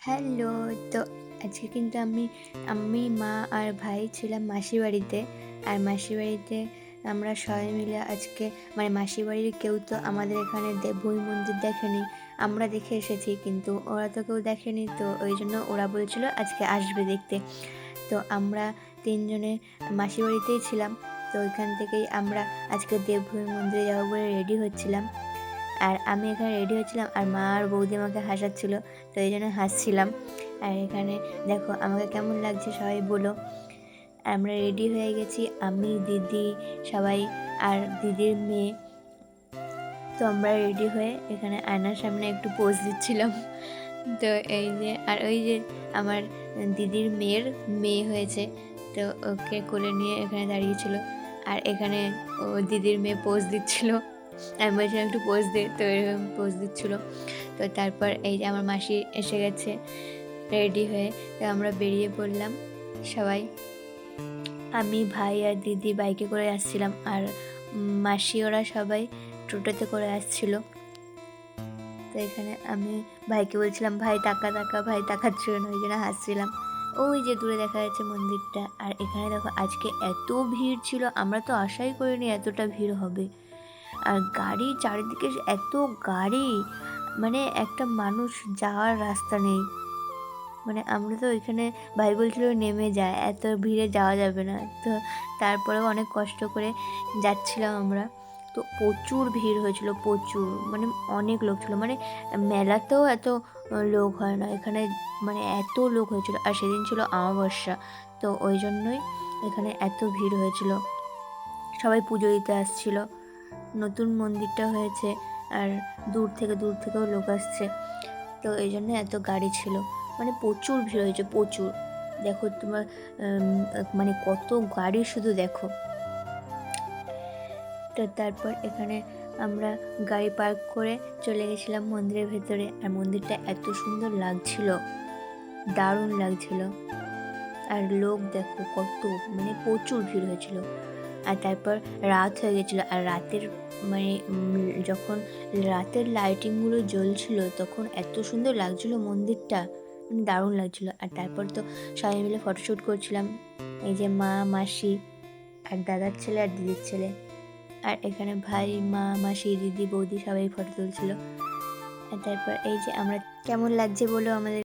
Hello. তো আজকে কিন্তু আমি, মা আর ভাই ছিলাম মাসির বাড়িতে। আর মাসির বাড়িতে আমরা সবাই মিলে আজকে মানে মাসির বাড়ির কেউ তো আমাদের এখানে দেবভূমি মন্দির দেখেনি। আমরা দেখে এসেছি কিন্তু ওরা তো কেউ দেখেনি। তো ওই জন্য ওরা বলছিল আজকে আসবে দেখতে। তো আমরা ৩ জনে মাসির বাড়িতেই ছিলাম। তো ওইখান থেকেই আমরা আজকে দেবভূমি মন্দিরে যাবো বলে রেডি হচ্ছিলাম। আর আমি এখানে রেডি হচ্ছিলাম আর মা আর বৌদি আমাকে হাসাচ্ছিল, তো এই জন্য হাসছিলাম। আর এখানে দেখো আমাকে কেমন লাগছে সবাই বলো। আর আমরা রেডি হয়ে গেছি, আমি, দিদি, সবাই আর দিদির মেয়ে। তো আমরা রেডি হয়ে এখানে আয়নার সামনে একটু পোজ দিচ্ছিলাম। তো এই যে আর ওই যে আমার দিদির মেয়ের মেয়ে হয়েছে, তো ওকে কোলে নিয়ে এখানে দাঁড়িয়েছিল। আর এখানে ও দিদির মেয়ে পোজ দিচ্ছিল। আমি বলছিলাম একটু পোজ দে, তো এরকম পোজ দিচ্ছিল। তো তারপর এই যে আমার মাসি এসে গেছে রেডি হয়ে। তো আমরা বেরিয়ে পড়লাম সবাই। আমি, ভাই আর দিদি বাইকে করে আসছিলাম আর মাসি ওরা সবাই টোটোতে করে আসছিল। তো এখানে আমি ভাইকে বলছিলাম ভাই তাকা তাকা, ভাই তাকাচ্ছিল না, ওই জন্য হাসছিলাম। ওই যে দূরে দেখা যাচ্ছে মন্দিরটা। আর এখানে দেখো আজকে এত ভিড় ছিল, আমরা তো আশাই করিনি এতটা ভিড় হবে। আর গাড়ি চারিদিকে এত গাড়ি, মানে একটা মানুষ যাওয়ার রাস্তা নেই। মানে আমরা তো ওইখানে ভাই বলছিল নেমে যায়, এত ভিড়ে যাওয়া যাবে না। তো তারপরেও অনেক কষ্ট করে যাচ্ছিলাম আমরা। তো প্রচুর ভিড় হয়েছিল, প্রচুর, মানে অনেক লোক ছিল। মানে মেলাতেও এত লোক হয় না এখানে, মানে এত লোক হয়েছিল। আর সেদিন ছিল অমাবস্যা, তো ওই জন্যই এখানে এত ভিড় হয়েছিল। সবাই পুজো দিতে আসছিল, নতুন মন্দিরটা হয়েছে আর দূর থেকেও লোক আসছে। তো এই জন্য এত গাড়ি ছিল, মানে প্রচুর ভিড় হয়েছে, প্রচুর। দেখো তোমার মানে কত গাড়ি শুধু দেখো। তো তারপর এখানে আমরা গাড়ি পার্ক করে চলে গেছিলাম মন্দিরের ভেতরে। আর মন্দিরটা এত সুন্দর লাগছিল, দারুণ লাগছিল। আর লোক দেখো কত, মানে প্রচুর ভিড় হয়েছিল। আর তারপর রাত হয়ে গেছিলো। আর রাতের মানে যখন রাতের লাইটিংগুলো জ্বলছিল তখন এত সুন্দর লাগছিলো মন্দিরটা, মানে দারুণ লাগছিলো। আর তারপর তো সবাই মিলে ফটোশ্যুট করছিলাম, এই যে মা, মাসি আর দাদার ছেলে আর দিদির ছেলে। আর এখানে ভাই, মা, মাসি, দিদি, বৌদি সবাই ফটো তুলছিল। আর তারপর এই যে আমরা, কেমন লাগছে বলো আমাদের।